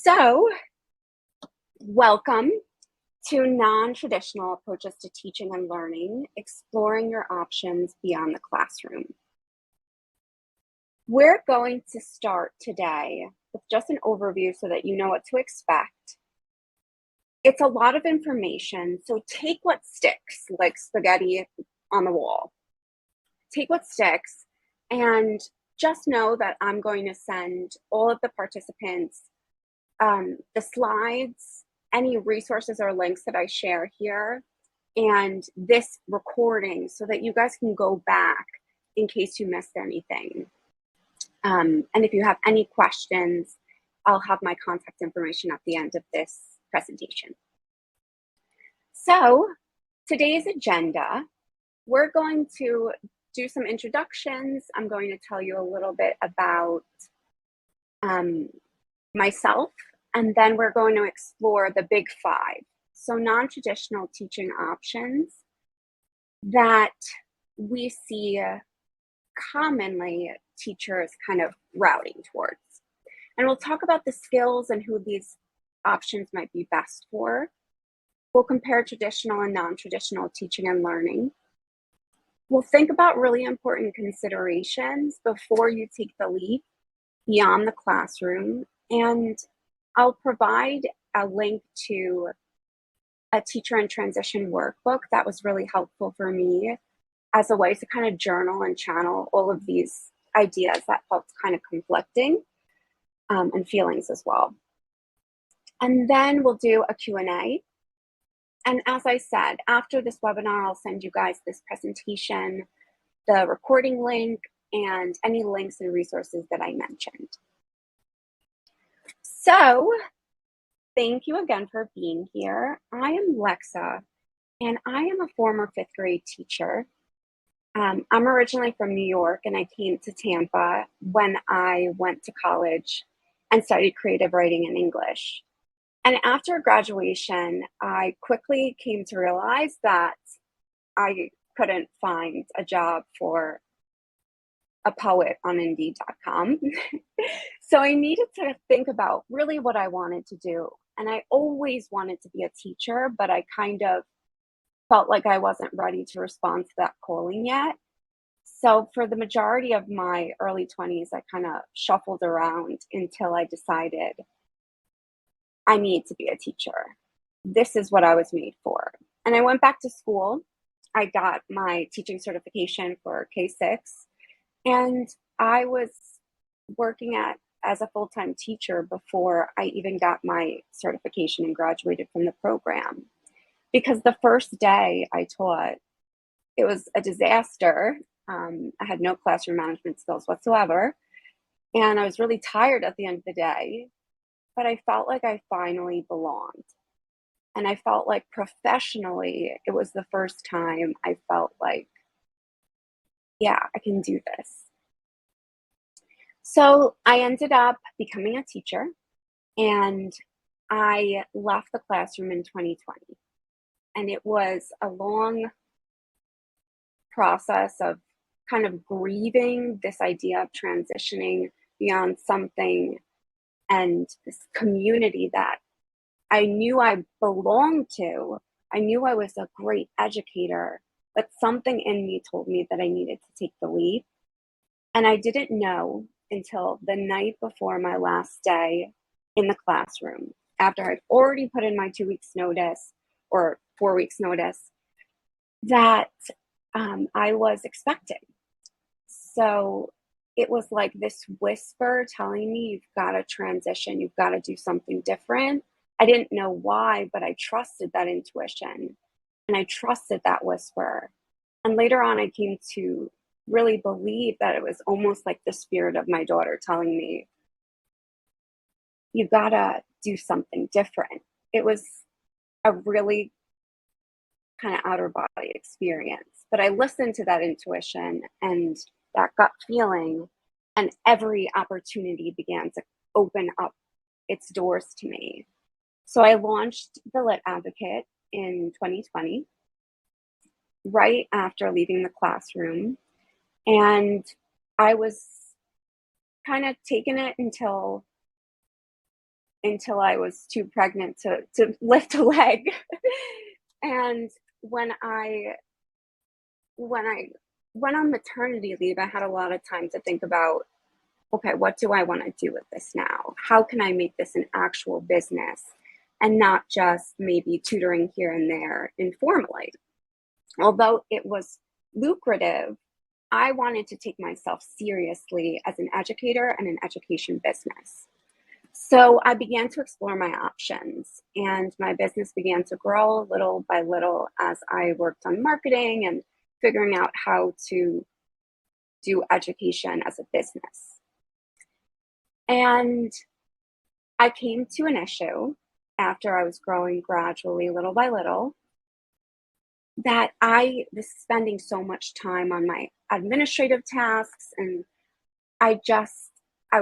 So, welcome to Non-Traditional Approaches to Teaching and Learning, Exploring Your Options Beyond the Classroom. We're going to start today with just an overview so that you know what to expect. It's a lot of information, so take what sticks, like spaghetti on the wall. Take what sticks, and just know that I'm going to send all of the participants the slides, any resources or links that I share here, and this recording so that you guys can go back in case you missed anything. And if you have any questions, I'll have my contact information at the end of this presentation. So today's agenda, we're going to do some introductions. I'm going to tell you a little bit about myself, and then we're going to explore the big five. So non-traditional teaching options that we see commonly teachers kind of routing towards. And we'll talk about the skills and who these options might be best for. We'll compare traditional and non-traditional teaching and learning. We'll think about really important considerations before you take the leap beyond the classroom, and I'll provide a link to a teacher in transition workbook that was really helpful for me as a way to kind of journal and channel all of these ideas that felt kind of conflicting and feelings as well. And then we'll do a Q&A. And as I said, after this webinar, I'll send you guys this presentation, the recording link, and any links and resources that I mentioned. So thank you again for being here. I am Lexa, and I am a former 5th grade teacher. I'm originally from New York, and I came to Tampa when I went to college and studied creative writing and English. And after graduation, I quickly came to realize that I couldn't find a job for a poet on Indeed.com. So I needed to think about really what I wanted to do. And I always wanted to be a teacher, but I kind of felt like I wasn't ready to respond to that calling yet. So for the majority of my early 20s, I kind of shuffled around until I decided I need to be a teacher. This is what I was made for. And I went back to school. I got my teaching certification for K-6, and I was working as a full-time teacher before I even got my certification and graduated from the program. Because the first day I taught, it was a disaster. I had no classroom management skills whatsoever. And I was really tired at the end of the day, but I felt like I finally belonged. And I felt like professionally, it was the first time I felt like, yeah, I can do this. So I ended up becoming a teacher, and I left the classroom in 2020. And it was a long process of kind of grieving this idea of transitioning beyond something and this community that I knew I belonged to. I knew I was a great educator, but something in me told me that I needed to take the leap. And I didn't know until the night before my last day in the classroom, after I'd already put in my 2 weeks notice or 4 weeks notice, that I was expecting. So it was like this whisper telling me, you've got to transition, you've got to do something different. I didn't know why, but I trusted that intuition and I trusted that whisper. And later on, I came to really believe that it was almost like the spirit of my daughter telling me, you got to do something different. It was a really kind of outer body experience, but I listened to that intuition and that gut feeling, and every opportunity began to open up its doors to me. So I launched the Lit Advocate in 2020, right after leaving the classroom. And I was kind of taking it until until I was too pregnant to lift a leg. And when I went on maternity leave, I had a lot of time to think about, okay, what do I want to do with this now? How can I make this an actual business and not just maybe tutoring here and there informally? Although it was lucrative, I wanted to take myself seriously as an educator and an education business. So I began to explore my options, and my business began to grow little by little as I worked on marketing and figuring out how to do education as a business. And I came to an issue after I was growing gradually, little by little, that I was spending so much time on my administrative tasks, and I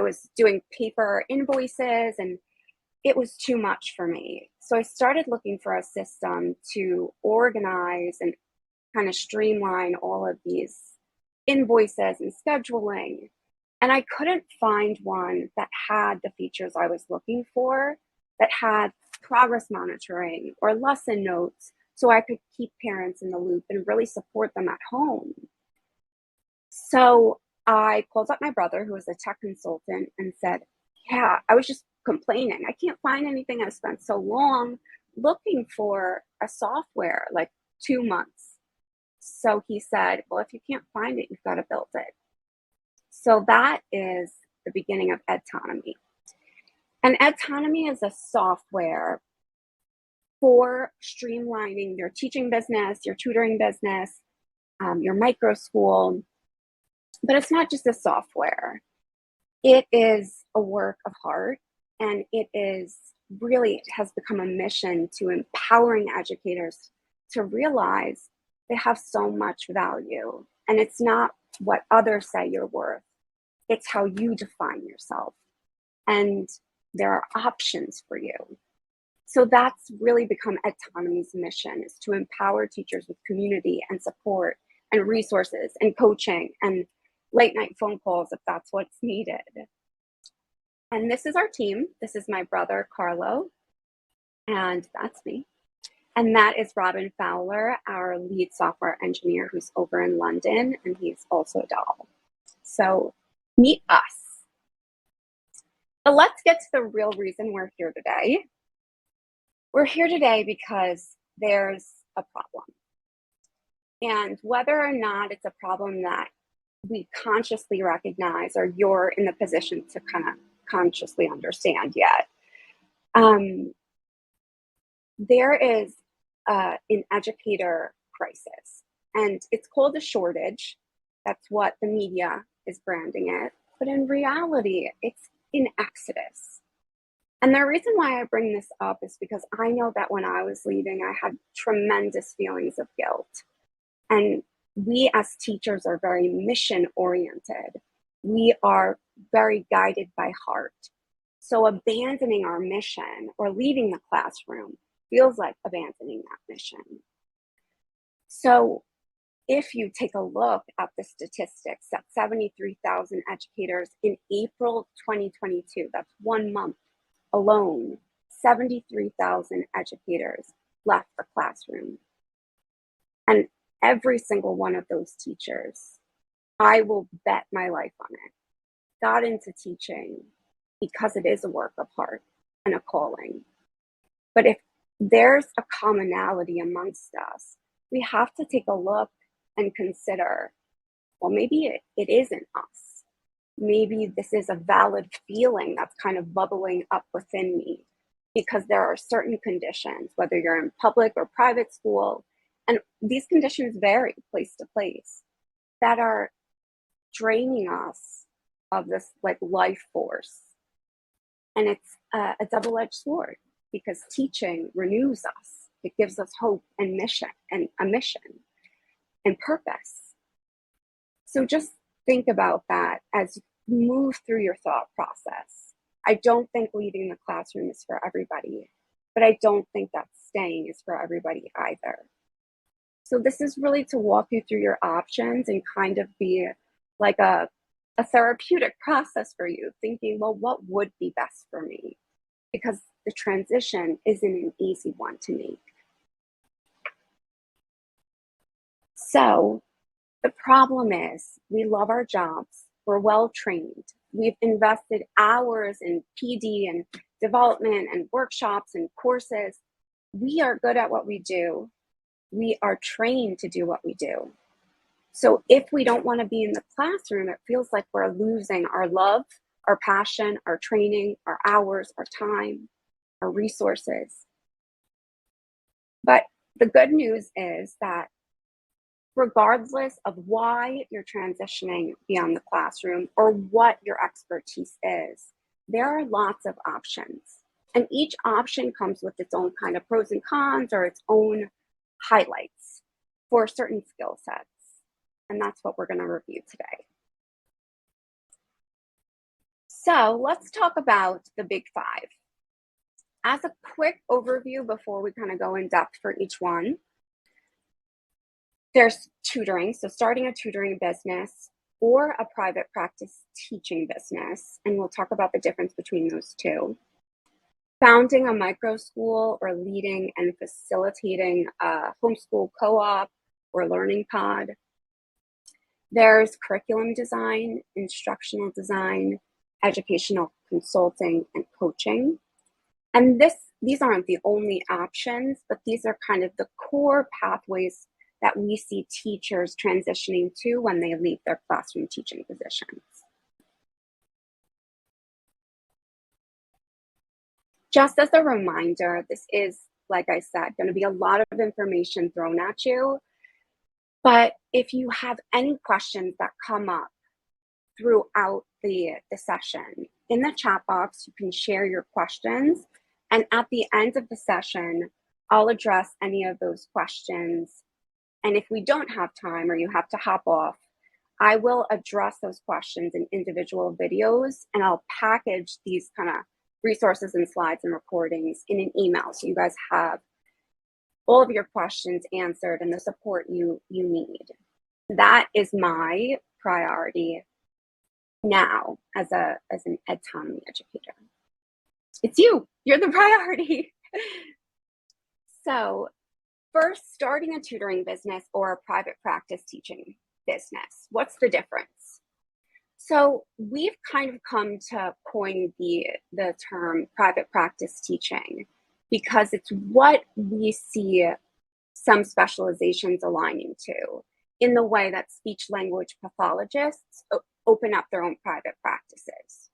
was doing paper invoices, and it was too much for me. So I started looking for a system to organize and kind of streamline all of these invoices and scheduling. And I couldn't find one that had the features I was looking for, that had progress monitoring or lesson notes, so I could keep parents in the loop and really support them at home. So I called up my brother, who was a tech consultant, and said, yeah, I was just complaining. I can't find anything. I spent so long looking for a software, like 2 months. So he said, well, if you can't find it, you've got to build it. So that is the beginning of edTonomy. And edTonomy is a software for streamlining your teaching business, your tutoring business, your micro school. But it's not just a software. It is a work of art, and it has become a mission to empowering educators to realize they have so much value. And it's not what others say you're worth. It's how you define yourself. And there are options for you. So that's really become edTonomy's mission, is to empower teachers with community and support and resources and coaching and late night phone calls if that's what's needed. And this is our team. This is my brother, Carlo, and that's me. And that is Robin Fowler, our lead software engineer, who's over in London, and he's also a doll. So meet us. But let's get to the real reason we're here today. We're here today because there's a problem. And whether or not it's a problem that we consciously recognize, or you're in the position to kind of consciously understand yet, there is an educator crisis, and it's called a shortage. That's what the media is branding it, but in reality, it's an exodus. And the reason why I bring this up is because I know that when I was leaving, I had tremendous feelings of guilt. And we as teachers are very mission oriented. We are very guided by heart. So abandoning our mission or leaving the classroom feels like abandoning that mission. So if you take a look at the statistics, that 73,000 educators in April 2022, that's 1 month alone, 73,000 educators left the classroom. And every single one of those teachers, I will bet my life on it, got into teaching because it is a work of heart and a calling. But if there's a commonality amongst us, we have to take a look and consider, well, maybe it isn't us. Maybe this is a valid feeling that's kind of bubbling up within me, because there are certain conditions, whether you're in public or private school, and these conditions vary place to place, that are draining us of this like life force. And it's a double-edged sword, because teaching renews us. It gives us hope and mission and a mission and purpose. So just think about that as you move through your thought process. I don't think leaving the classroom is for everybody, but I don't think that staying is for everybody either. So this is really to walk you through your options and kind of be like a therapeutic process for you, thinking, well, what would be best for me? because the transition isn't an easy one to make. So the problem is we love our jobs, we're well trained, we've invested hours in PD and development and workshops and courses. We are good at what we do. We are trained to do what we do. So if we don't want to be in the classroom, it feels like we're losing our love, our passion, our training, our hours, our time, our resources. But the good news is that regardless of why you're transitioning beyond the classroom or what your expertise is, there are lots of options. And each option comes with its own kind of pros and cons or its own highlights for certain skill sets. And that's what we're going to review today. So let's talk about the big five. As a quick overview before we kind of go in depth for each one, there's tutoring, so starting a tutoring business or a private practice teaching business, and we'll talk about the difference between those two. Founding a micro school or leading and facilitating a homeschool co-op or learning pod. There's curriculum design, instructional design, educational consulting, and coaching. And these aren't the only options, but these are kind of the core pathways that we see teachers transitioning to when they leave their classroom teaching positions. Just as a reminder, this is, like I said, going to be a lot of information thrown at you. But if you have any questions that come up throughout the session, in the chat box, you can share your questions. And at the end of the session, I'll address any of those questions. And if we don't have time or you have to hop off, I will address those questions in individual videos, and I'll package these kind of resources and slides and recordings in an email so you guys have all of your questions answered and the support you need. That is my priority now as an edTonomy educator. It's you're the priority. So first, starting a tutoring business or a private practice teaching business, what's the difference? So we've kind of come to coin the term private practice teaching because it's what we see some specializations aligning to in the way that speech language pathologists open up their own private practices.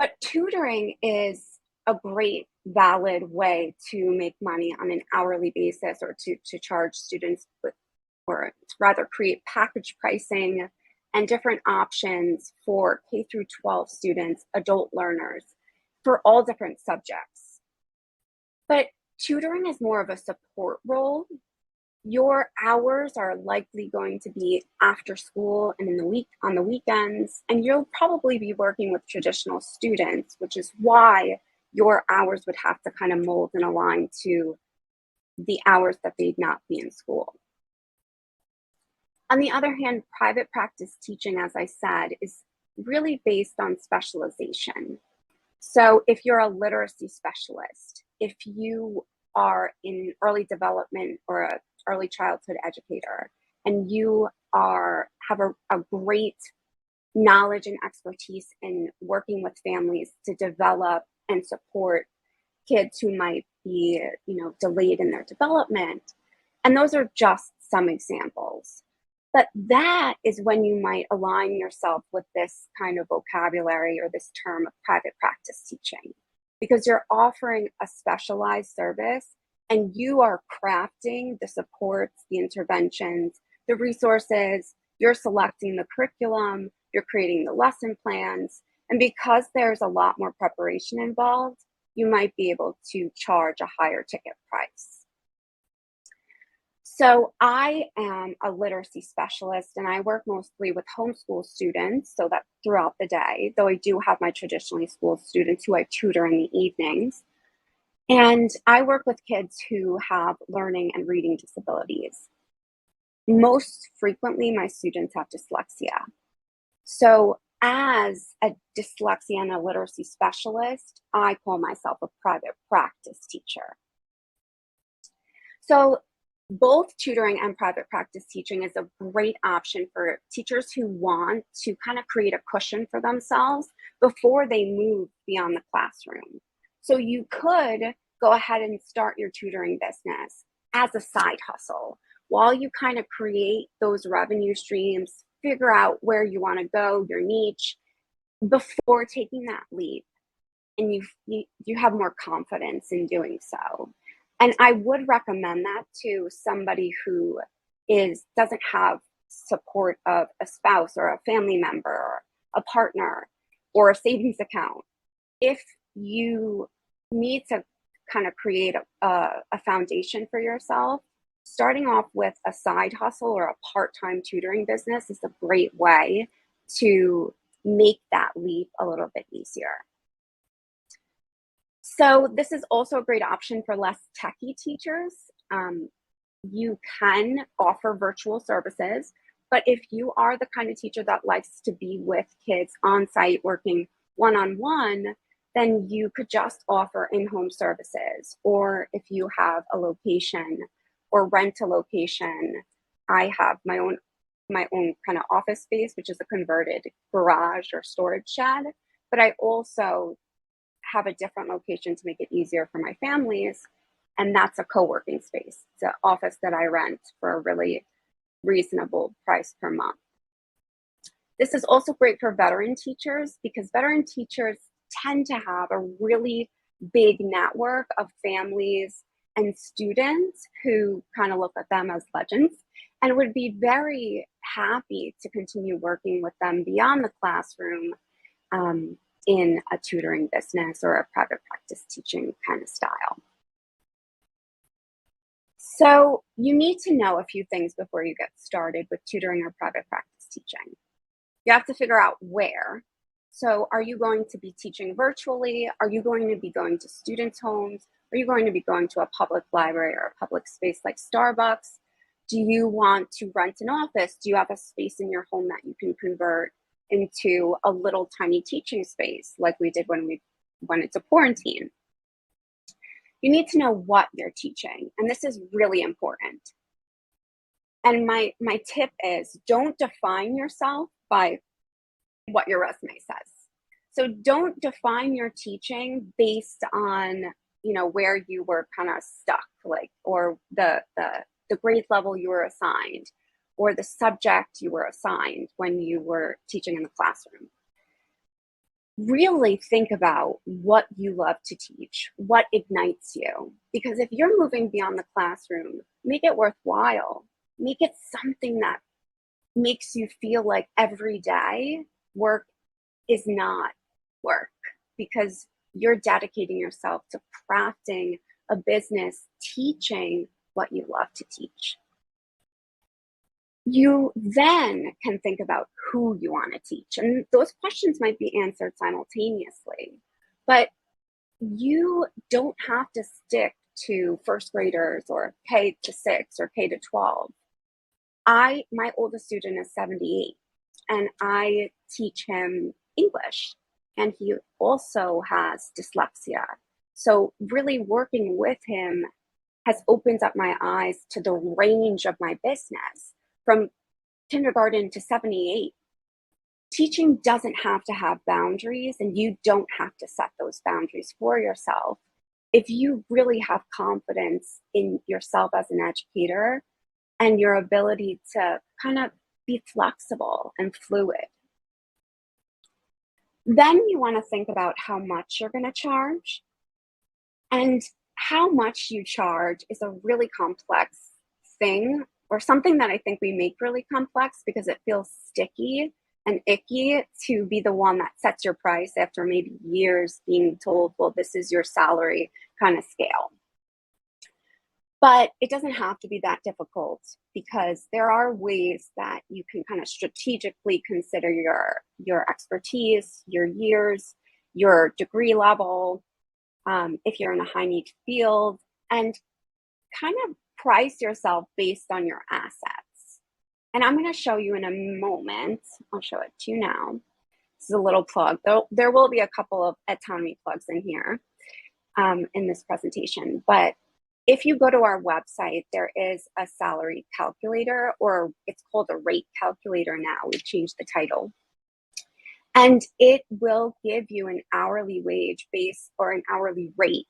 But tutoring is a great, valid way to make money on an hourly basis or to charge students with, or rather create package pricing and different options for K through 12 students, adult learners, for all different subjects. But tutoring is more of a support role. Your hours are likely going to be after school and in the week, on the weekends, and you'll probably be working with traditional students, which is why your hours would have to kind of mold and align to the hours that they'd not be in school. On the other hand, private practice teaching, as I said, is really based on specialization. So if you're a literacy specialist, if you are in early development or an early childhood educator, and you have a great knowledge and expertise in working with families to develop and support kids who might be, delayed in their development, and those are just some examples. But that is when you might align yourself with this kind of vocabulary or this term of private practice teaching, because you're offering a specialized service and you are crafting the supports, the interventions, the resources, you're selecting the curriculum, you're creating the lesson plans. And because there's a lot more preparation involved, you might be able to charge a higher ticket price. So I am a literacy specialist and I work mostly with homeschool students, so that throughout the day, though I do have my traditionally schooled students who I tutor in the evenings. And I work with kids who have learning and reading disabilities. Most frequently, my students have dyslexia. So as a dyslexia and a literacy specialist, I call myself a private practice teacher. So both tutoring and private practice teaching is a great option for teachers who want to kind of create a cushion for themselves before they move beyond the classroom. So you could go ahead and start your tutoring business as a side hustle while you kind of create those revenue streams, figure out where you want to go, your niche, before taking that leap, and you have more confidence in doing so. And I would recommend that to somebody who doesn't have support of a spouse or a family member or a partner or a savings account. If you need to kind of create a foundation for yourself, starting off with a side hustle or a part-time tutoring business is a great way to make that leap a little bit easier. So this is also a great option for less techie teachers. You can offer virtual services, but if you are the kind of teacher that likes to be with kids on site working one-on-one, then you could just offer in-home services. Or if you have a location or rent a location, I have my own kind of office space, which is a converted garage or storage shed, but I also have a different location to make it easier for my families, and that's a co-working space. It's an office that I rent for a really reasonable price per month. This is also great for veteran teachers because veteran teachers tend to have a really big network of families and students who kind of look at them as legends and would be very happy to continue working with them beyond the classroom in a tutoring business or a private practice teaching kind of style. So you need to know a few things before you get started with tutoring or private practice teaching. You have to figure out where. So are you going to be teaching virtually? Are you going to be going to students' homes? Are you going to be going to a public library or a public space like Starbucks? Do you want to rent an office? Do you have a space in your home that you can convert into a little tiny teaching space like we did when it's a quarantine? You need to know what you're teaching, and this is really important. And my tip is don't define yourself by what your resume says. So don't define your teaching based on, where you were kind of stuck, like, or the grade level you were assigned, or the subject you were assigned when you were teaching in the classroom. Really think about what you love to teach, what ignites you. Because if you're moving beyond the classroom, make it worthwhile. Make it something that makes you feel like every day work is not work, because you're dedicating yourself to crafting a business teaching what you love to teach. You then can think about who you want to teach, and those questions might be answered simultaneously, but you don't have to stick to first graders or K to 6 or K to 12. My oldest student is 78, and I teach him English, and he also has dyslexia. So really working with him has opened up my eyes to the range of my business from kindergarten to 78. Teaching doesn't have to have boundaries, and you don't have to set those boundaries for yourself. If you really have confidence in yourself as an educator and your ability to kind of be flexible and fluid, then you want to think about how much you're going to charge. And how much you charge is a really complex thing, or something that I think we make really complex because it feels sticky and icky to be the one that sets your price after maybe years being told, well, this is your salary kind of scale. But it doesn't have to be that difficult, because there are ways that you can kind of strategically consider your expertise, your years, your degree level, if you're in a high need field, and kind of price yourself based on your assets. And I'm going to show you in a moment, I'll show it to you now, This is a little plug. There will be a couple of edTonomy plugs in here in this presentation, but if you go to our website, there is a salary calculator, or it's called a rate calculator now. We've changed the title. And it will give you an hourly wage base or an hourly rate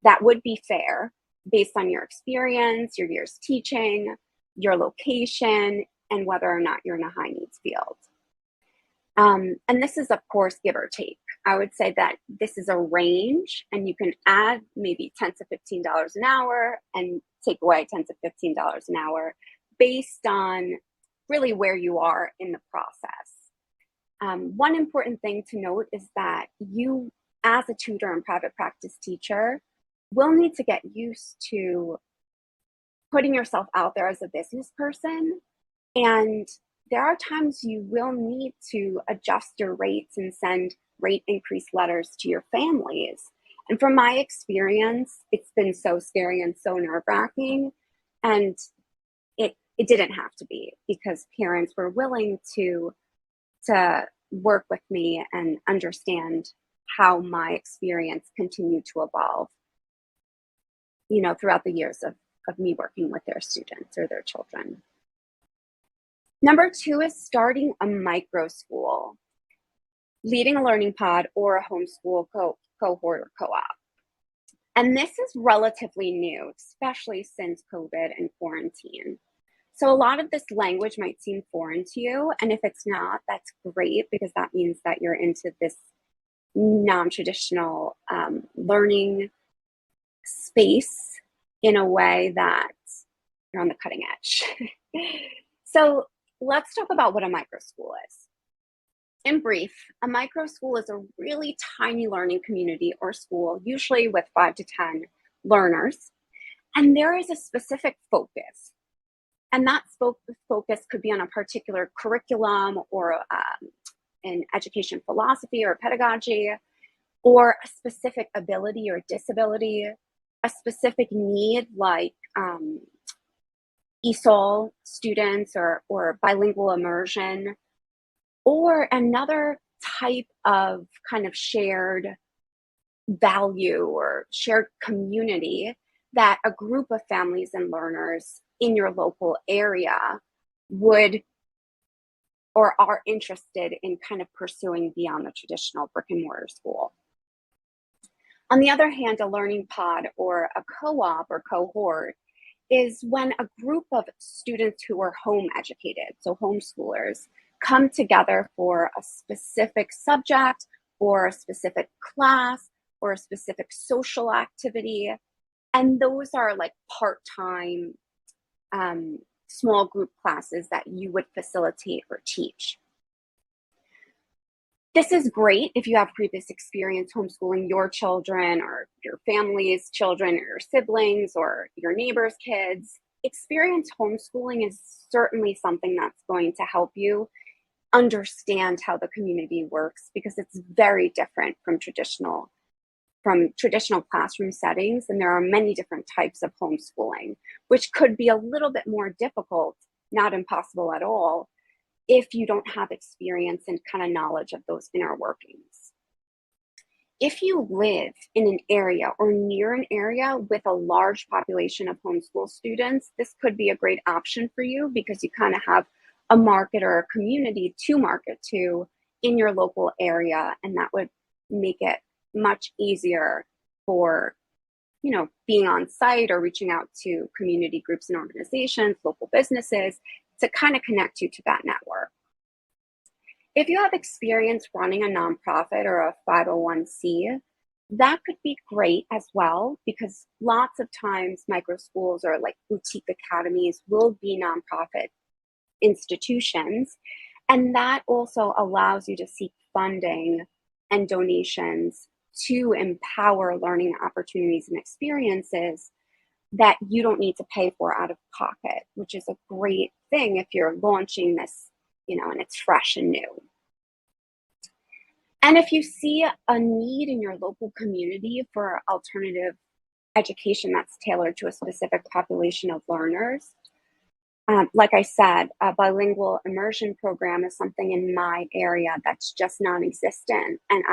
that would be fair based on your experience, your years teaching, your location, and whether or not you're in a high needs field. And this is, of course, give or take. I would say that this is a range, and you can add maybe $10 to $15 an hour and take away $10 to $15 an hour based on really where you are in the process. One important thing to note is that you, as a tutor and private practice teacher, will need to get used to putting yourself out there as a business person. And there are times you will need to adjust your rates and send rate increase letters to your families. And from my experience, it's been so scary and so nerve-wracking. And it didn't have to be, because parents were willing to work with me and understand how my experience continued to evolve, throughout the years of me working with their students or their children. Number 2 is starting a micro school, leading a learning pod, or a homeschool cohort or co-op. And this is relatively new, especially since COVID and quarantine. So a lot of this language might seem foreign to you, and if it's not, that's great, because that means that you're into this non-traditional learning space in a way that you're on the cutting edge. So let's talk about what a micro school is. In brief, a micro school is a really tiny learning community or school, usually with 5 to 10 learners, and there is a specific focus. And that focus could be on a particular curriculum, or an education philosophy or pedagogy, or a specific ability or disability, a specific need like ESOL students or bilingual immersion, or another type of kind of shared value or shared community that a group of families and learners in your local area would or are interested in kind of pursuing beyond the traditional brick and mortar school. On the other hand, a learning pod or a co-op or cohort is when a group of students who are home educated, so homeschoolers, come together for a specific subject or a specific class or a specific social activity. And those are like part-time small group classes that you would facilitate or teach. This is great if you have previous experience homeschooling your children or your family's children or your siblings or your neighbor's kids. Experience homeschooling is certainly something that's going to help you understand how the community works, because it's very different from traditional classroom settings. And there are many different types of homeschooling, which could be a little bit more difficult, not impossible at all, if you don't have experience and kind of knowledge of those inner workings. If you live in an area or near an area with a large population of homeschool students, this could be a great option for you, because you kind of have a market or a community to market to in your local area, and that would make it much easier for, being on site or reaching out to community groups and organizations, local businesses, to kind of connect you to that network. If you have experience running a nonprofit or a 501c, that could be great as well, because lots of times micro schools or like boutique academies will be nonprofit institutions, and that also allows you to seek funding and donations to empower learning opportunities and experiences that you don't need to pay for out of pocket, which is a great thing if you're launching this, and it's fresh and new. And if you see a need in your local community for alternative education that's tailored to a specific population of learners, Like I said, a bilingual immersion program is something in my area that's just non-existent. And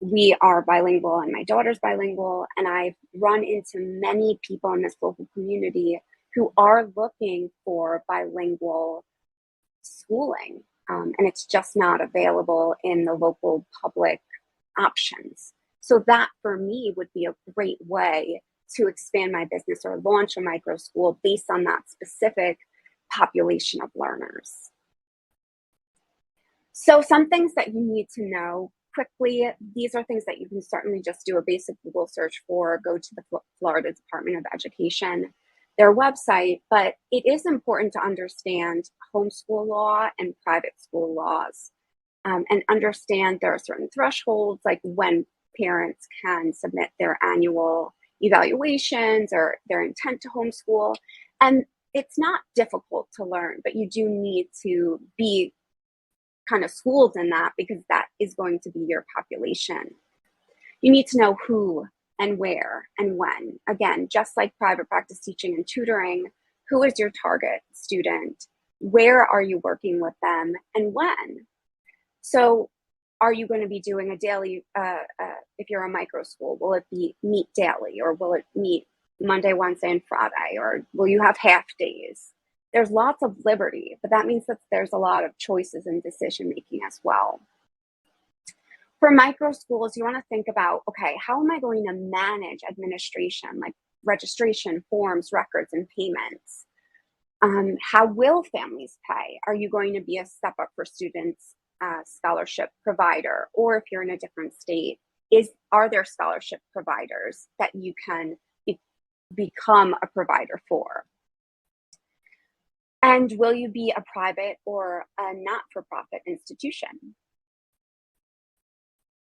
we are bilingual and my daughter's bilingual. And I've run into many people in this local community who are looking for bilingual schooling. And it's just not available in the local public options. So that for me would be a great way to expand my business or launch a micro school based on that specific population of learners. So some things that you need to know quickly, these are things that you can certainly just do a basic Google search for, go to the Florida Department of Education, their website, but it is important to understand homeschool law and private school laws, and understand there are certain thresholds, like when parents can submit their annual evaluations or their intent to homeschool. And it's not difficult to learn, but you do need to be kind of schooled in that because that is going to be your population. You need to know who and where and when. Again, just like private practice teaching and tutoring, who is your target student? Where are you working with them and when? So are you going to be doing a daily, if you're a micro school, will it be meet daily, or will it meet Monday, Wednesday, and Friday, or will you have half days? There's lots of liberty, but that means that there's a lot of choices and decision making as well. For micro schools, you want to think about, okay, how am I going to manage administration, like registration, forms, records, and payments? How will families pay? Are you going to be a step up for students scholarship provider? Or if you're in a different state, are there scholarship providers that you can become a provider for? And will you be a private or a not-for-profit institution?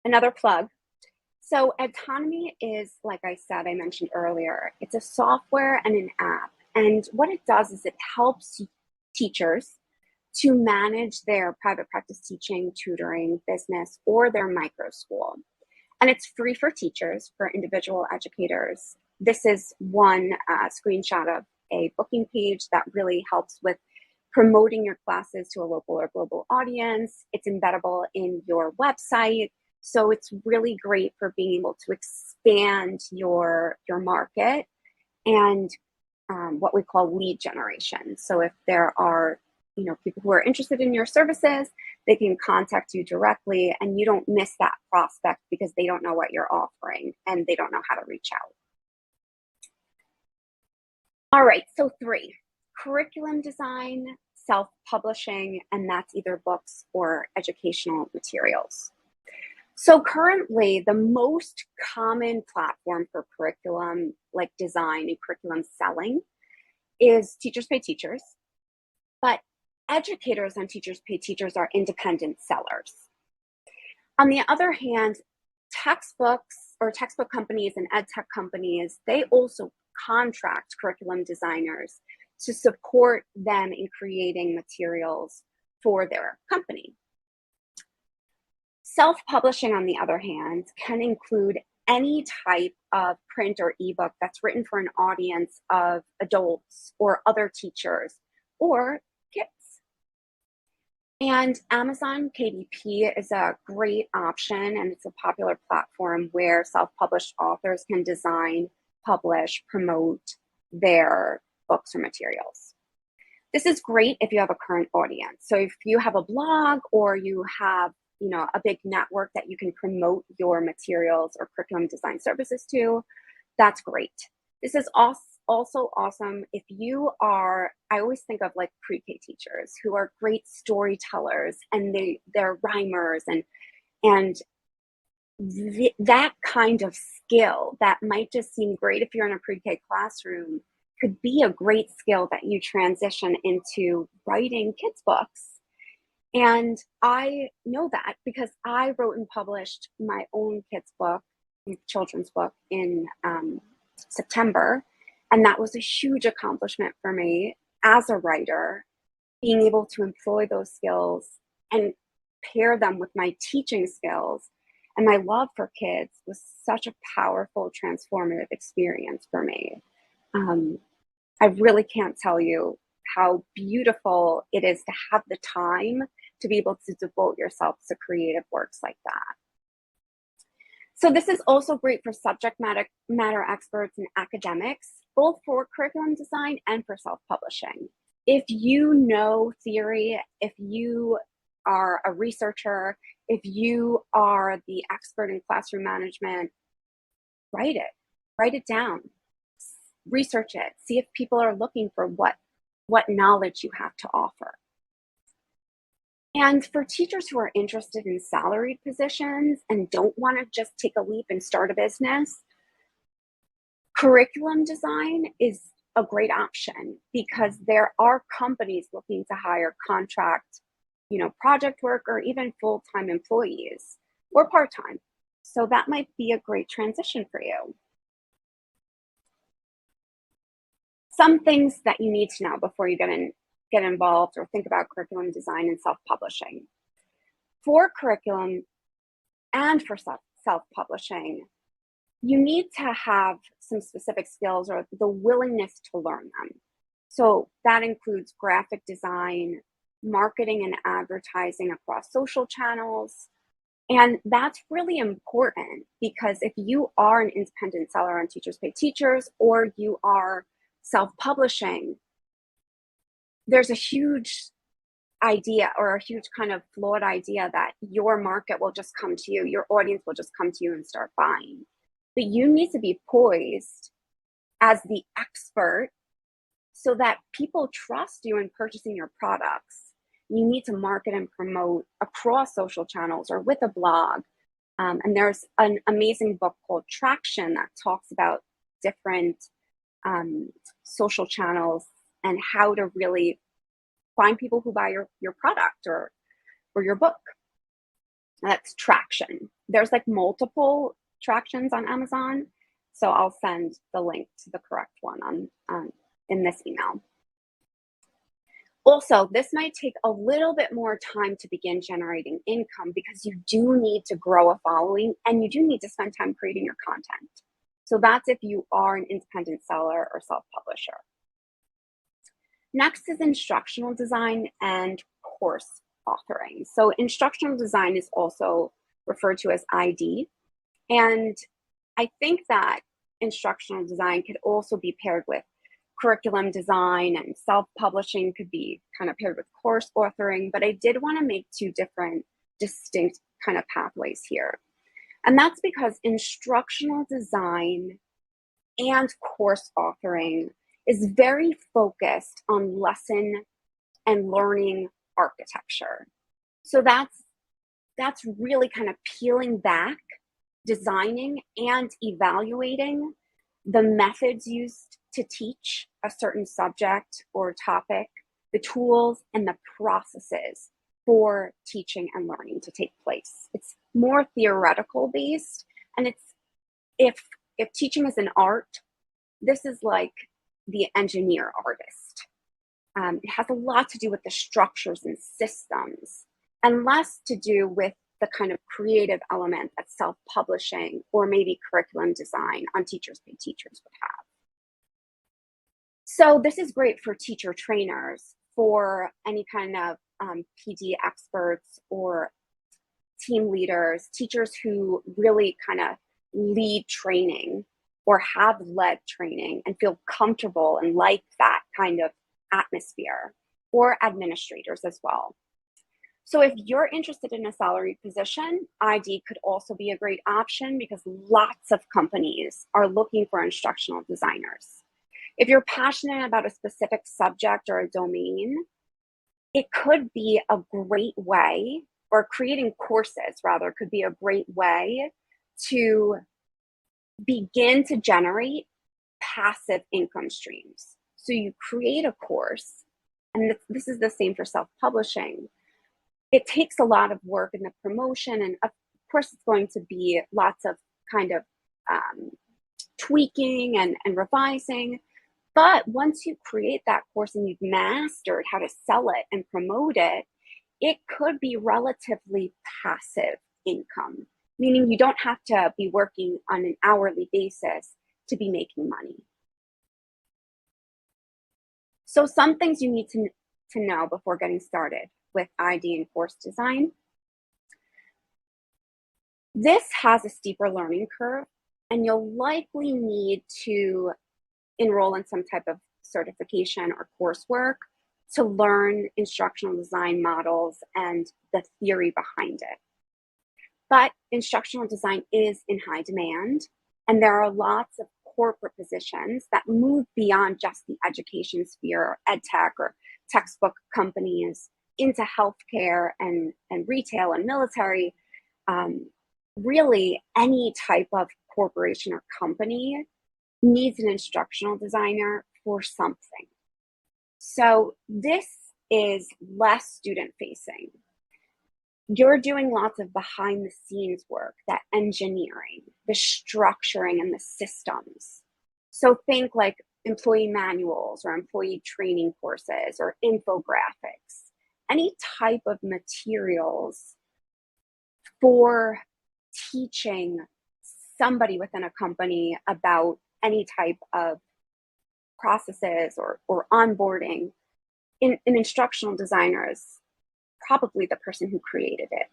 Another plug. So edTonomy is, like I said, I mentioned earlier, it's a software and an app. And what it does is it helps teachers to manage their private practice teaching, tutoring, business, or their micro school. And it's free for teachers, for individual educators. This is one screenshot of a booking page that really helps with promoting your classes to a local or global audience. It's embeddable in your website. So it's really great for being able to expand your market and what we call lead generation. So if there are people who are interested in your services, they can contact you directly and you don't miss that prospect because they don't know what you're offering and they don't know how to reach out. All right, so 3, curriculum design, self-publishing, and that's either books or educational materials. So currently, the most common platform for curriculum, like design and curriculum selling, is Teachers Pay Teachers. But educators on Teachers Pay Teachers are independent sellers. On the other hand, textbooks or textbook companies and ed tech companies, they also contract curriculum designers to support them in creating materials for their company. Self-publishing, on the other hand, can include any type of print or ebook that's written for an audience of adults or other teachers or kids. And Amazon KDP is a great option, and it's a popular platform where self-published authors can design, publish, promote their books or materials. This is great if you have a current audience. So if you have a blog or you have a big network that you can promote your materials or curriculum design services to, that's great. This is also awesome if you are, I always think of like pre-K teachers who are great storytellers and they're rhymers and that kind of skill that might just seem great if you're in a pre-K classroom could be a great skill that you transition into writing kids' books. And I know that because I wrote and published my own kids' book, children's book, in September. And that was a huge accomplishment for me as a writer, being able to employ those skills and pair them with my teaching skills. And my love for kids was such a powerful, transformative experience for me. I really can't tell you how beautiful it is to have the time to be able to devote yourself to creative works like that. So this is also great for subject matter experts and academics, both for curriculum design and for self-publishing. If you know theory, if you are a researcher, if you are the expert in classroom management, write it down, research it, see if people are looking for what knowledge you have to offer. And for teachers who are interested in salaried positions and don't want to just take a leap and start a business, curriculum design is a great option because there are companies looking to hire contract, project work or even full-time employees or part-time. So that might be a great transition for you. Some things that you need to know before you get involved or think about curriculum design and self-publishing. For curriculum and for self-publishing, you need to have some specific skills or the willingness to learn them. So that includes graphic design, marketing and advertising across social channels. And that's really important because if you are an independent seller on Teachers Pay Teachers or you are self-publishing, there's a huge idea or a huge kind of flawed idea that your market will just come to you, your audience will just come to you and start buying. But you need to be poised as the expert so that people trust you in purchasing your products. You need to market and promote across social channels or with a blog. And there's an amazing book called Traction that talks about different social channels and how to really find people who buy your product or your book. That's Traction. There's like multiple Tractions on Amazon. So I'll send the link to the correct one in this email. Also, this might take a little bit more time to begin generating income because you do need to grow a following and you do need to spend time creating your content. So that's if you are an independent seller or self-publisher. Next is instructional design and course authoring. So instructional design is also referred to as ID. And I think that instructional design could also be paired with curriculum design, and self-publishing could be kind of paired with course authoring, but I did want to make two different distinct kind of pathways here. And that's because instructional design and course authoring is very focused on lesson and learning architecture. So that's really kind of peeling back, designing and evaluating the methods used to teach a certain subject or topic, the tools and the processes for teaching and learning to take place. It's more theoretical based, and it's if teaching is an art, this is like the engineer artist. It has a lot to do with the structures and systems, and less to do with the kind of creative element that self-publishing or maybe curriculum design on Teachers Pay Teachers would have. So this is great for teacher trainers, for any kind of PD experts or team leaders, teachers who really kind of lead training or have led training and feel comfortable and like that kind of atmosphere, or administrators as well. So if you're interested in a salaried position, ID could also be a great option because lots of companies are looking for instructional designers. If you're passionate about a specific subject or a domain, it could be a great way, or creating courses rather, could be a great way to begin to generate passive income streams. So you create a course, and this is the same for self-publishing. It takes a lot of work in the promotion, and of course it's going to be lots of kind of tweaking and revising. But once you create that course and you've mastered how to sell it and promote it, it could be relatively passive income, meaning you don't have to be working on an hourly basis to be making money. So some things you need to know before getting started with ID and course design. This has a steeper learning curve, and you'll likely need to enroll in some type of certification or coursework to learn instructional design models and the theory behind it. But instructional design is in high demand, and there are lots of corporate positions that move beyond just the education sphere or ed tech or textbook companies into healthcare and retail and military. Really, any type of corporation or company needs an instructional designer for something. So this is less student facing. You're doing lots of behind the scenes work, that engineering, the structuring and the systems. So think like employee manuals or employee training courses or infographics, any type of materials for teaching somebody within a company about any type of processes or onboarding. An instructional designer is probably the person who created it.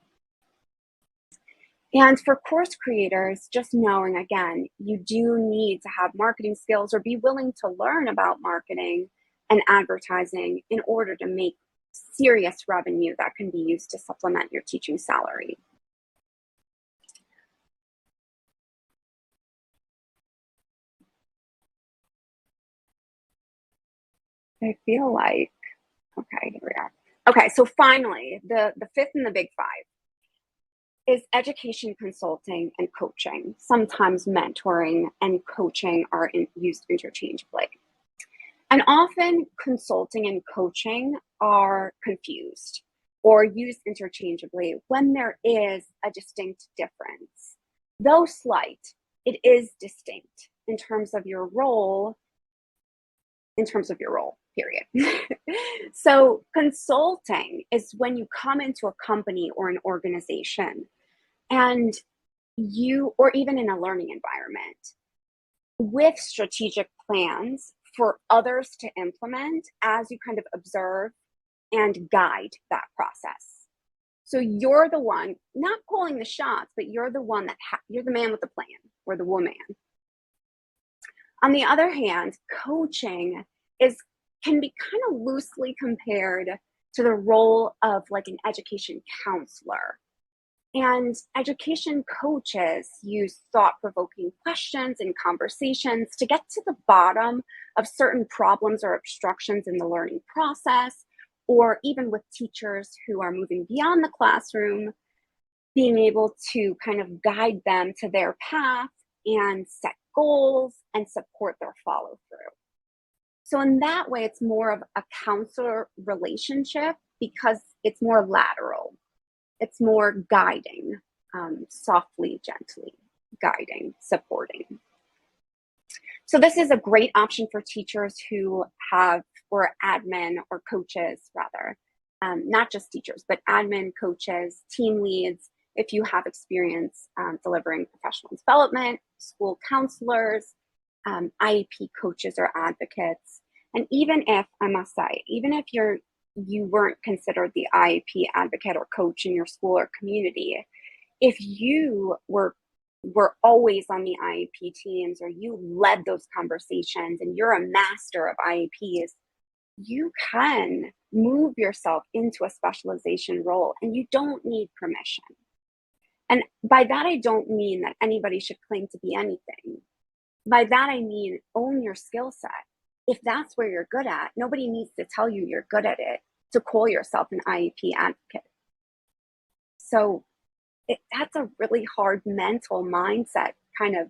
And for course creators, just knowing, again, you do need to have marketing skills or be willing to learn about marketing and advertising in order to make serious revenue that can be used to supplement your teaching salary. I feel like, okay, here we are. Okay, so finally, the fifth in the big five is education consulting and coaching. Sometimes mentoring and coaching are used interchangeably. And often consulting and coaching are confused or used interchangeably when there is a distinct difference. Though slight, it is distinct in terms of your role, period. So consulting is when you come into a company or an organization and you, or even in a learning environment, with strategic plans for others to implement as you kind of observe and guide that process. So you're the one, not calling the shots, but you're the one that, you're the man with the plan or the woman. On the other hand, coaching can be kind of loosely compared to the role of like an education counselor. And education coaches use thought-provoking questions and conversations to get to the bottom of certain problems or obstructions in the learning process, or even with teachers who are moving beyond the classroom, being able to kind of guide them to their path and set goals and support their follow-through. So in that way, it's more of a counselor relationship because it's more lateral. It's more guiding, softly, gently guiding, supporting. So this is a great option for teachers who have, or admin or coaches rather, not just teachers, but admin, coaches, team leads, if you have experience delivering professional development, school counselors, IEP coaches or advocates. And even if, I must say, even if you weren't considered the IEP advocate or coach in your school or community, if you were always on the IEP teams or you led those conversations and you're a master of IEPs, you can move yourself into a specialization role and you don't need permission. And by that, I don't mean that anybody should claim to be anything. By that, I mean own your skill set. If that's where you're good at, nobody needs to tell you you're good at it to call yourself an IEP advocate. So that's a really hard mental mindset kind of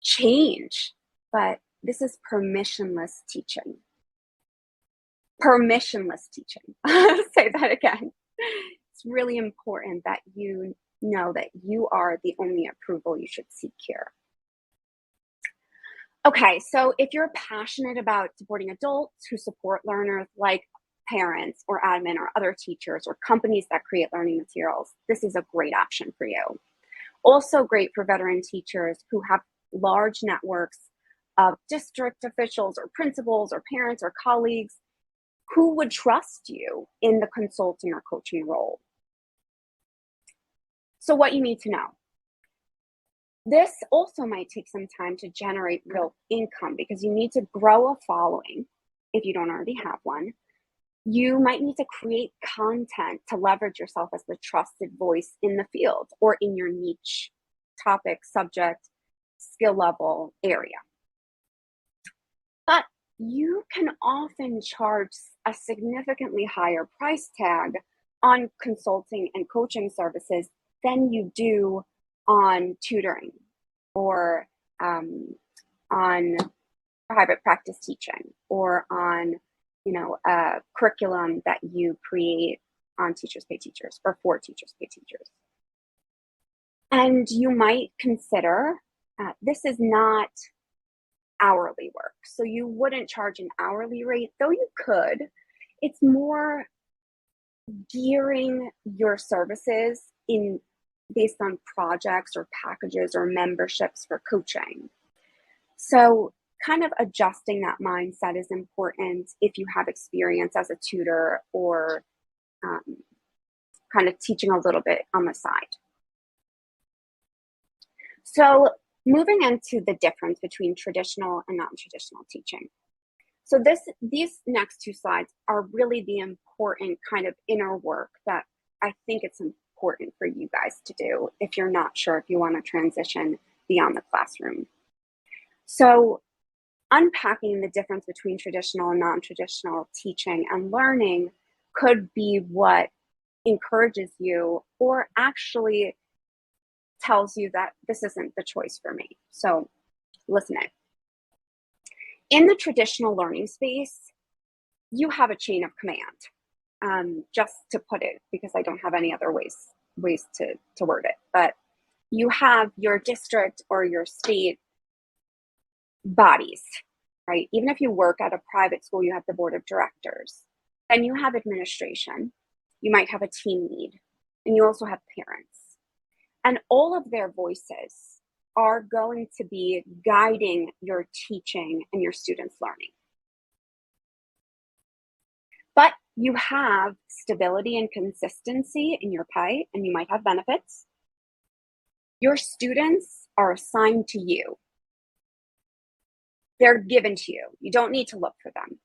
change, but this is permissionless teaching. Permissionless teaching. Say that again. It's really important that you know that you are the only approval you should seek here. Okay, so if you're passionate about supporting adults who support learners like parents or admin or other teachers or companies that create learning materials, this is a great option for you. Also great for veteran teachers who have large networks of district officials or principals or parents or colleagues who would trust you in the consulting or coaching role. So what you need to know. This also might take some time to generate real income because you need to grow a following if you don't already have one. You might need to create content to leverage yourself as the trusted voice in the field or in your niche, topic, subject, skill level area. But you can often charge a significantly higher price tag on consulting and coaching services than you do on tutoring or on private practice teaching or on, a curriculum that you create on Teachers Pay Teachers or for Teachers Pay Teachers. And you might consider this is not hourly work. So you wouldn't charge an hourly rate, though you could. It's more gearing your services in based on projects or packages or memberships for coaching. So kind of adjusting that mindset is important if you have experience as a tutor or kind of teaching a little bit on the side. So moving into the difference between traditional and non-traditional teaching. So these next two slides are really the important kind of inner work that I think it's important for you guys to do if you're not sure if you want to transition beyond the classroom. So unpacking the difference between traditional and non-traditional teaching and learning could be what encourages you or actually tells you that this isn't the choice for me. So listen in the traditional learning space, you have a chain of command, just to put it, because I don't have any other ways to word it, but you have your district or your state bodies, right? Even if you work at a private school, you have the board of directors. Then you have administration. You might have a team lead, and you also have parents. And all of their voices are going to be guiding your teaching and your students' learning. But you have stability and consistency in your pay, and you might have benefits. Your students are assigned to you. They're given to you. You don't need to look for them.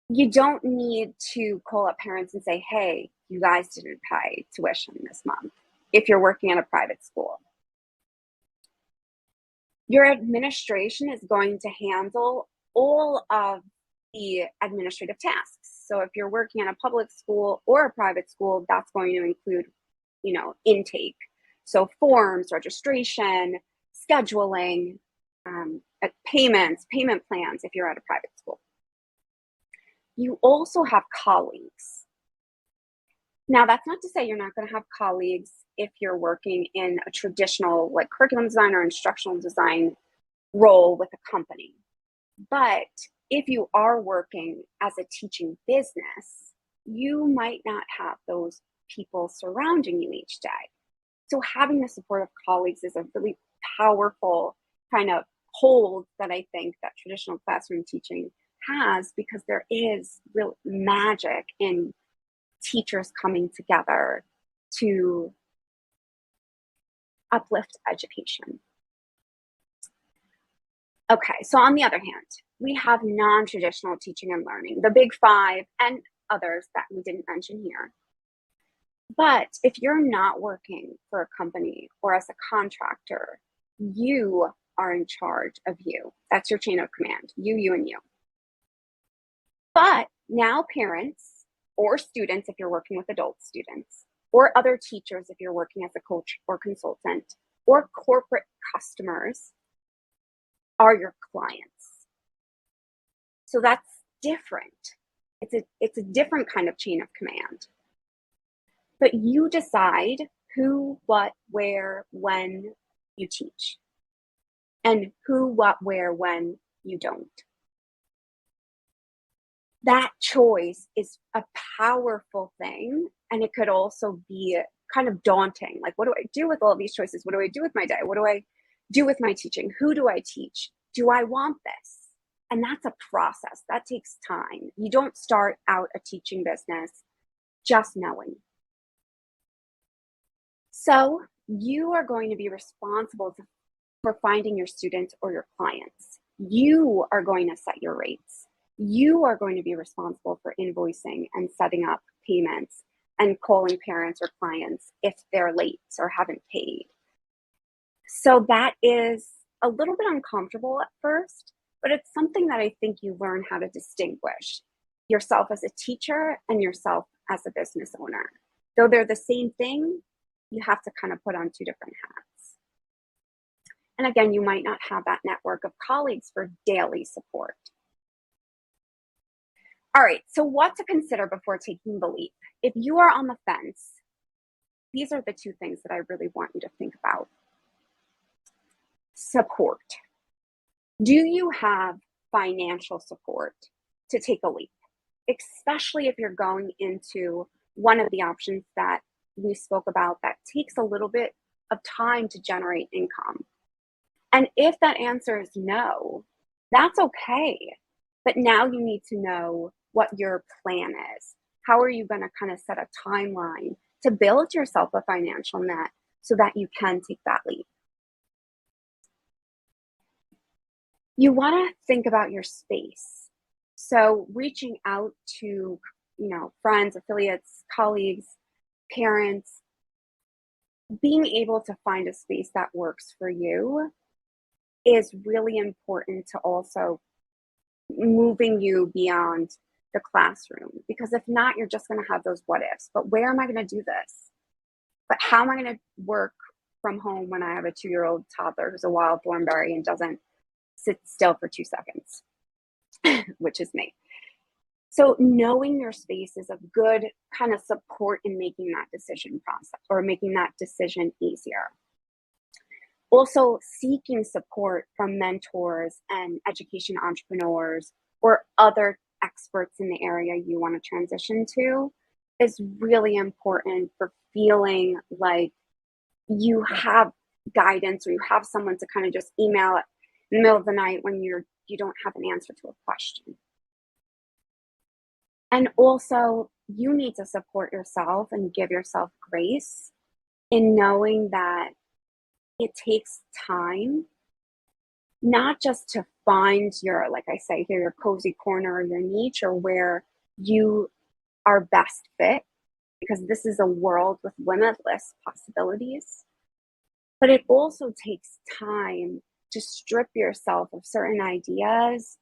You don't need to call up parents and say, hey, you guys didn't pay tuition this month if you're working at a private school. Your administration is going to handle all of the administrative tasks. So if you're working at a public school or a private school, that's going to include, intake. So forms, registration, scheduling, payments, payment plans if you're at a private school. You also have colleagues. Now, that's not to say you're not going to have colleagues if you're working in a traditional like curriculum design or instructional design role with a company. But if you are working as a teaching business, you might not have those people surrounding you each day. So having the support of colleagues is a really powerful kind of hold that I think that traditional classroom teaching has, because there is real magic in teachers coming together to uplift education. Okay, so on the other hand, we have non-traditional teaching and learning, the big five and others that we didn't mention here. But if you're not working for a company or as a contractor, you are in charge of you. That's your chain of command, you, and you. But now parents or students, if you're working with adult students, or other teachers, if you're working as a coach or consultant, or corporate customers are your clients. So that's different. It's a different kind of chain of command. But you decide who, what, where, when you teach, and who, what, where, when you don't. That choice is a powerful thing, and it could also be kind of daunting. Like, what do I do with all of these choices? What do I do with my day? What do I do with my teaching? Who do I teach? do I want this? And that's a process. That takes time. You don't start out a teaching business just knowing. So you are going to be responsible for finding your students or your clients. You are going to set your rates. You are going to be responsible for invoicing and setting up payments and calling parents or clients if they're late or haven't paid. So that is a little bit uncomfortable at first, but it's something that I think you learn how to distinguish yourself as a teacher and yourself as a business owner. Though they're the same thing, you have to kind of put on two different hats. And again, you might not have that network of colleagues for daily support. All right, so what to consider before taking the leap? If you are on the fence, these are the two things that I really want you to think about. Support. Do you have financial support to take a leap? Especially if you're going into one of the options that we spoke about that takes a little bit of time to generate income. And if that answer is no, that's okay. But now you need to know what your plan is. How are you going to kind of set a timeline to build yourself a financial net so that you can take that leap? You want to think about your space. So reaching out to, friends, affiliates, colleagues, parents, being able to find a space that works for you is really important to also moving you beyond the classroom. Because if not, you're just going to have those what ifs. But where am I going to do this? But how am I going to work from home when I have a 2-year-old toddler who's a wild thornberry and doesn't sit still for 2 seconds, which is me. So knowing your space is a good kind of support in making that decision process or making that decision easier. Also seeking support from mentors and education entrepreneurs or other experts in the area you want to transition to is really important for feeling like you have guidance or you have someone to kind of just email at in the middle of the night when you don't have an answer to a question. And also, you need to support yourself and give yourself grace in knowing that it takes time, not just to find your, like I say here, your cozy corner or your niche or where you are best fit, because this is a world with limitless possibilities, but it also takes time to strip yourself of certain ideas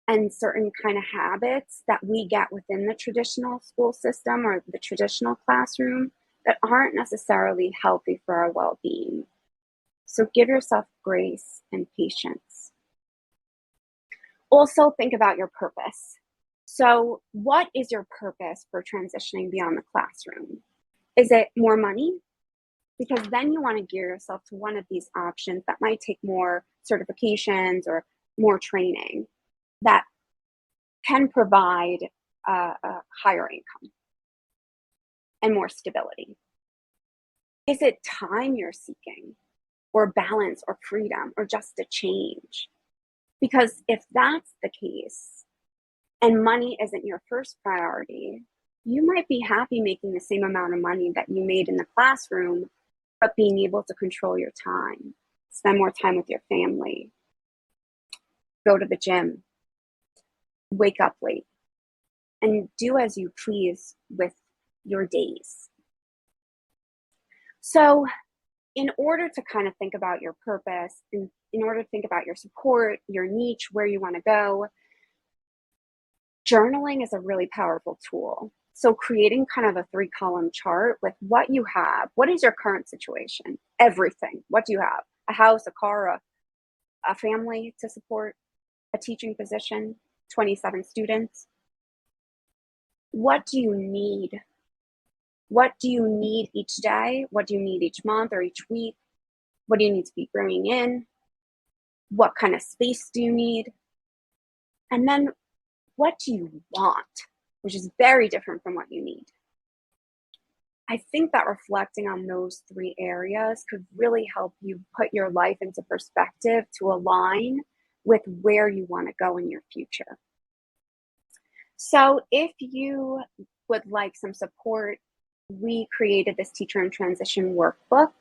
and certain kind of habits that we get within the traditional school system or the traditional classroom that aren't necessarily healthy for our well-being. So give yourself grace and patience. Also think about your purpose. So what is your purpose for transitioning beyond the classroom? Is it more money? Because then you want to gear yourself to one of these options that might take more certifications or more training that can provide a higher income and more stability. Is it time you're seeking, or balance, or freedom, or just a change? Because if that's the case, and money isn't your first priority, you might be happy making the same amount of money that you made in the classroom, but being able to control your time, spend more time with your family, go to the gym, wake up late, and do as you please with your days. So in order to kind of think about your purpose, and in order to think about your support, your niche, where you want to go, journaling is a really powerful tool. So creating kind of a 3-column chart with what you have. What is your current situation? Everything. What do you have? A house, a car, a family to support, a teaching position, 27 students. What do you need? What do you need each day? What do you need each month or each week? What do you need to be bringing in? What kind of space do you need? And then what do you want? Which is very different from what you need. I think that reflecting on those 3 areas could really help you put your life into perspective to align with where you want to go in your future. So if you would like some support, we created this Teacher in Transition workbook,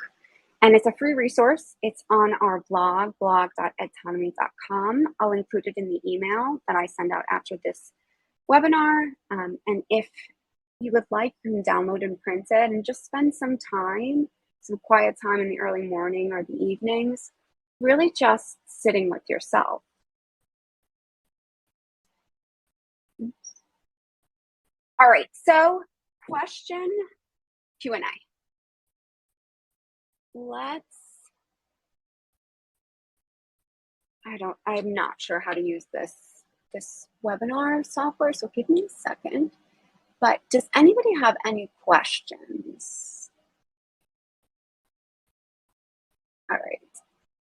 and it's a free resource. It's on our blog, blog.edtonomy.com. I'll include it in the email that I send out after this webinar. And if you would like, you can download and print it and just spend some time, some quiet time in the early morning or the evenings, really just sitting with yourself. All right, so question Q&A. I'm not sure how to use this webinar software, so give me a second. But does anybody have any questions? All right.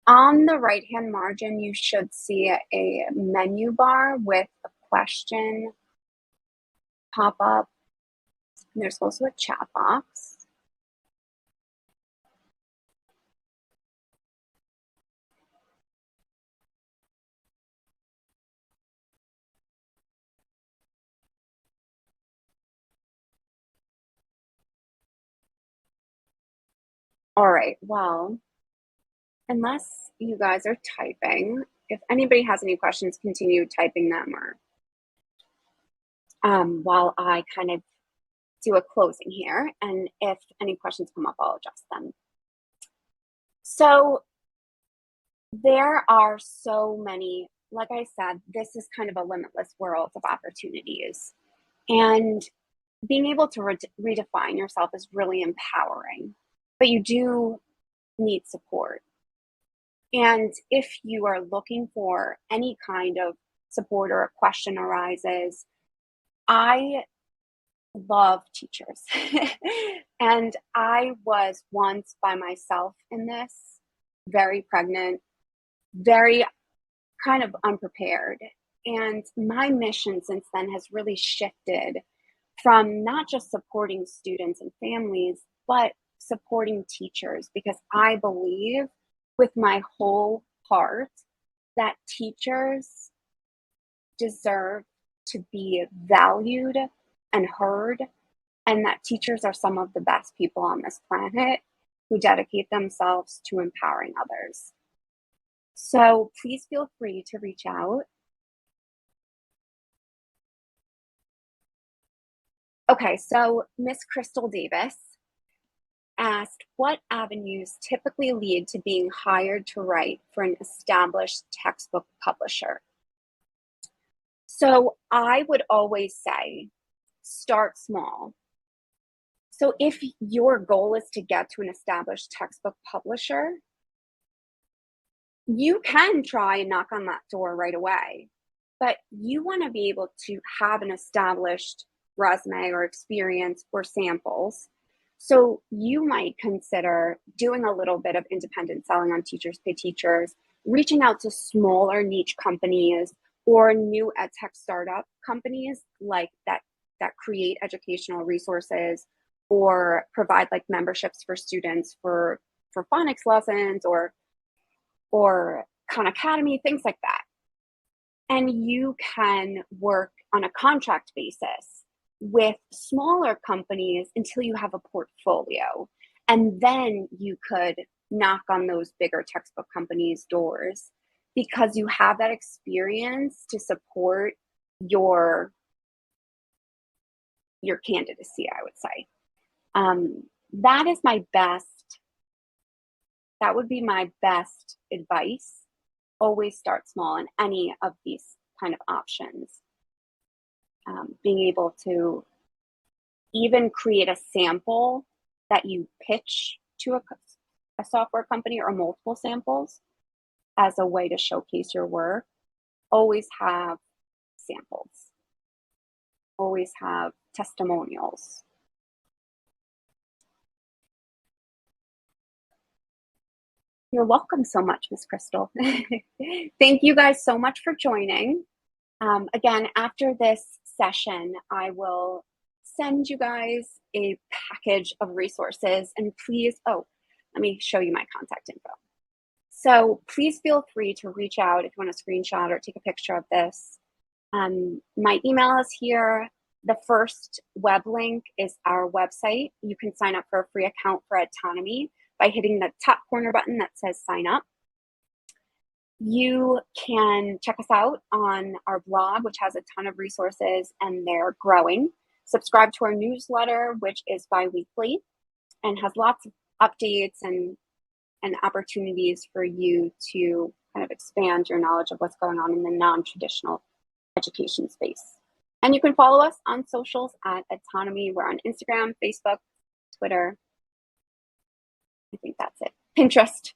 On the right-hand margin, you should see a menu bar with a question pop up. And there's also a chat box. All right, well, unless you guys are typing, if anybody has any questions, continue typing them, or while I kind of do a closing here, and if any questions come up, I'll address them. So there are so many, like I said, this is kind of a limitless world of opportunities, and being able to redefine yourself is really empowering, but you do need support. And if you are looking for any kind of support or a question arises, I love teachers. And I was once by myself in this, very pregnant, very kind of unprepared. And my mission since then has really shifted from not just supporting students and families, but supporting teachers, because I believe with my whole heart that teachers deserve to be valued and heard, and that teachers are some of the best people on this planet who dedicate themselves to empowering others. So please feel free to reach out. Okay, so Miss Crystal Davis asked, what avenues typically lead to being hired to write for an established textbook publisher? So I would always say, start small. So if your goal is to get to an established textbook publisher, you can try and knock on that door right away, but you want to be able to have an established resume or experience or samples. So you might consider doing a little bit of independent selling on Teachers Pay Teachers, reaching out to smaller niche companies or new edtech startup companies like that create educational resources or provide like memberships for students for phonics lessons or Khan Academy, things like that. And you can work on a contract basis with smaller companies until you have a portfolio. And then you could knock on those bigger textbook companies' doors because you have that experience to support your candidacy, I would say. That is my best, that would be my best advice. Always start small in any of these kind of options. Being able to even create a sample that you pitch to a software company or multiple samples as a way to showcase your work. Always have samples. Always have testimonials. You're welcome so much, Ms. Crystal. Thank you guys so much for joining. Again, after this session, I will send you guys a package of resources, and please, oh, let me show you my contact info. So please feel free to reach out if you want to screenshot or take a picture of this. My email is here. The first web link is our website. You can sign up for a free account for edTonomy by hitting the top corner button that says sign up. You can check us out on our blog, which has a ton of resources and they're growing. Subscribe to our newsletter, which is bi-weekly and has lots of updates and opportunities for you to kind of expand your knowledge of what's going on in the non-traditional education space. And you can follow us on socials at edTonomy. We're on Instagram, Facebook, Twitter. I think that's it. Pinterest.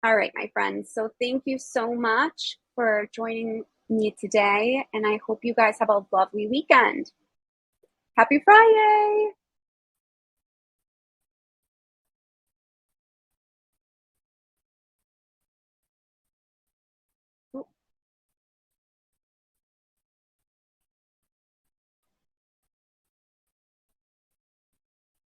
All right, my friends. So thank you so much for joining me today. And I hope you guys have a lovely weekend. Happy Friday.